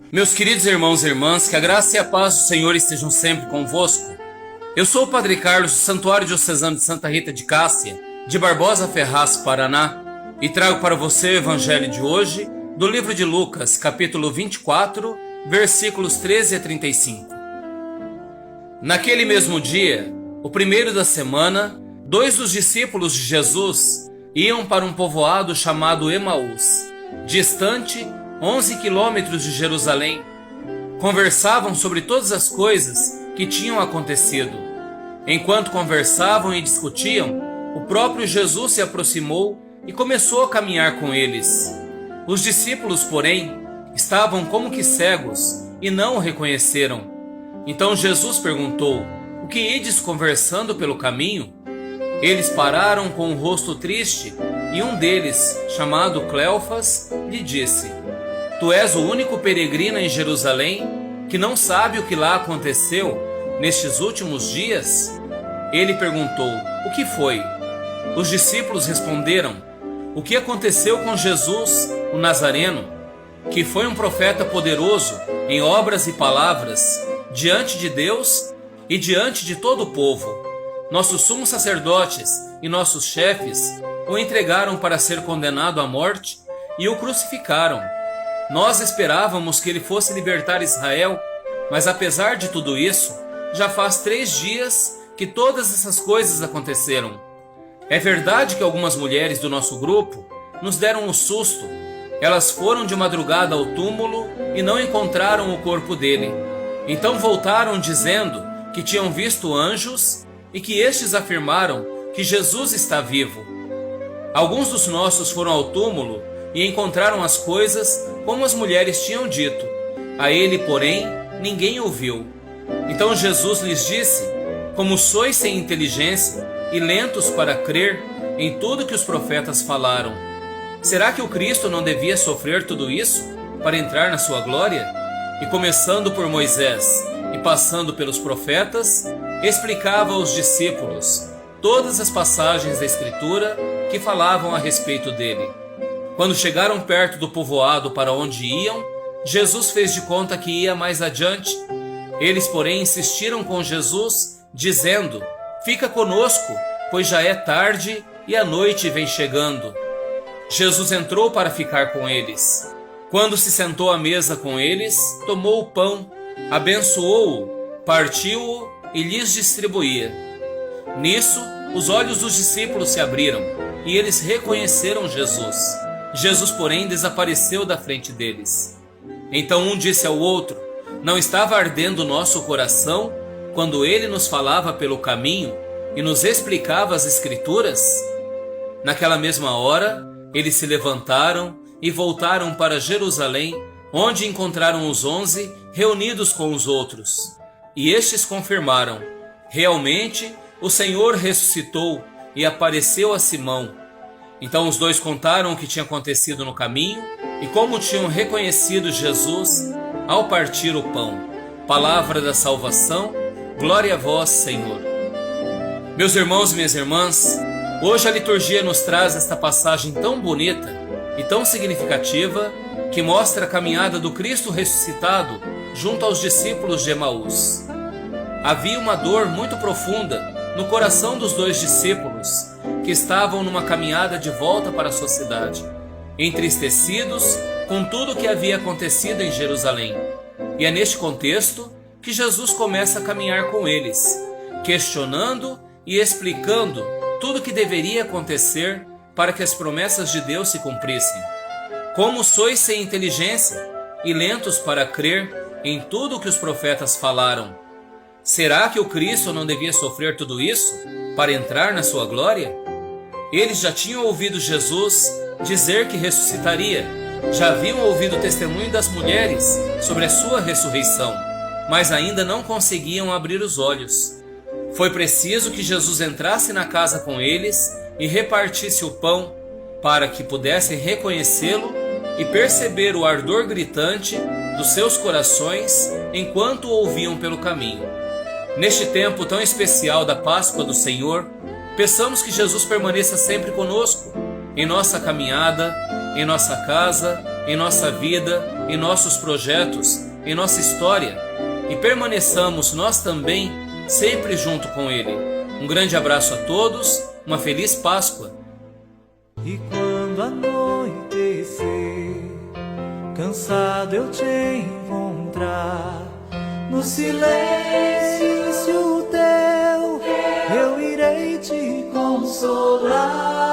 Meus queridos irmãos e irmãs, que a graça e a paz do Senhor estejam sempre convosco. Eu sou o Padre Carlos, do Santuário Diocesano de Santa Rita de Cássia, de Barbosa Ferraz, Paraná, e trago para você o Evangelho de hoje, do livro de Lucas, capítulo 24, versículos 13 a 35. Naquele mesmo dia, o primeiro da semana, 2 dos discípulos de Jesus iam para um povoado chamado Emaús, distante 11 quilômetros de Jerusalém. Conversavam sobre todas as coisas que tinham acontecido. Enquanto conversavam e discutiam, o próprio Jesus se aproximou e começou a caminhar com eles. Os discípulos, porém, estavam como que cegos e não o reconheceram. Então Jesus perguntou: "O que ides conversando pelo caminho?" Eles pararam com o rosto triste e um deles, chamado Cleofas, lhe disse: "Tu és o único peregrino em Jerusalém que não sabe o que lá aconteceu nestes últimos dias?" Ele perguntou: "O que foi?" Os discípulos responderam: "O que aconteceu com Jesus, o Nazareno, que foi um profeta poderoso em obras e palavras, diante de Deus e diante de todo o povo. Nossos sumos sacerdotes e nossos chefes o entregaram para ser condenado à morte e o crucificaram. Nós esperávamos que ele fosse libertar Israel, mas apesar de tudo isso, já faz 3 dias que todas essas coisas aconteceram. É verdade que algumas mulheres do nosso grupo nos deram um susto. Elas foram de madrugada ao túmulo e não encontraram o corpo dele. Então voltaram dizendo que tinham visto anjos e que estes afirmaram que Jesus está vivo. Alguns dos nossos foram ao túmulo e encontraram as coisas como as mulheres tinham dito. A ele, porém, ninguém ouviu." Então Jesus lhes disse: "Como sois sem inteligência e lentos para crer em tudo que os profetas falaram. Será que o Cristo não devia sofrer tudo isso para entrar na sua glória?" E começando por Moisés e passando pelos profetas, explicava aos discípulos todas as passagens da Escritura que falavam a respeito dele. Quando chegaram perto do povoado para onde iam, Jesus fez de conta que ia mais adiante. Eles, porém, insistiram com Jesus, dizendo: "Fica conosco, pois já é tarde e a noite vem chegando." Jesus entrou para ficar com eles. Quando se sentou à mesa com eles, tomou o pão, abençoou-o, partiu-o e lhes distribuía. Nisso, os olhos dos discípulos se abriram e eles reconheceram Jesus. Jesus, porém, desapareceu da frente deles. Então um disse ao outro: "Não estava ardendo o nosso coração quando ele nos falava pelo caminho e nos explicava as Escrituras?" Naquela mesma hora, eles se levantaram e voltaram para Jerusalém, onde encontraram os 11 reunidos com os outros. E estes confirmaram: "Realmente, o Senhor ressuscitou e apareceu a Simão." Então os dois contaram o que tinha acontecido no caminho e como tinham reconhecido Jesus ao partir o pão. Palavra da salvação, glória a vós, Senhor. Meus irmãos e minhas irmãs, hoje a liturgia nos traz esta passagem tão bonita e tão significativa que mostra a caminhada do Cristo ressuscitado junto aos discípulos de Emaús. Havia uma dor muito profunda no coração dos 2 discípulos que estavam numa caminhada de volta para a sua cidade, entristecidos com tudo o que havia acontecido em Jerusalém. E é neste contexto que Jesus começa a caminhar com eles, questionando e explicando tudo o que deveria acontecer para que as promessas de Deus se cumprissem. "Como sois sem inteligência e lentos para crer em tudo o que os profetas falaram. Será que o Cristo não devia sofrer tudo isso para entrar na sua glória?" Eles já tinham ouvido Jesus dizer que ressuscitaria, já haviam ouvido o testemunho das mulheres sobre a sua ressurreição, mas ainda não conseguiam abrir os olhos. Foi preciso que Jesus entrasse na casa com eles e repartisse o pão para que pudessem reconhecê-lo e perceber o ardor gritante dos seus corações enquanto o ouviam pelo caminho. Neste tempo tão especial da Páscoa do Senhor, peçamos que Jesus permaneça sempre conosco, em nossa caminhada, em nossa casa, em nossa vida, em nossos projetos, em nossa história, e permaneçamos nós também sempre junto com Ele. Um grande abraço a todos, uma feliz Páscoa. E quando anoitecer, cansado eu te encontrar, no silêncio teu eu irei te consolar.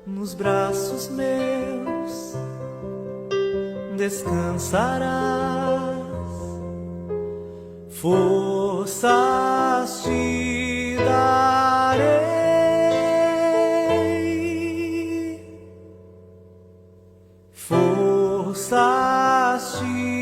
Nos braços meus descansarás, forças te darei, forças te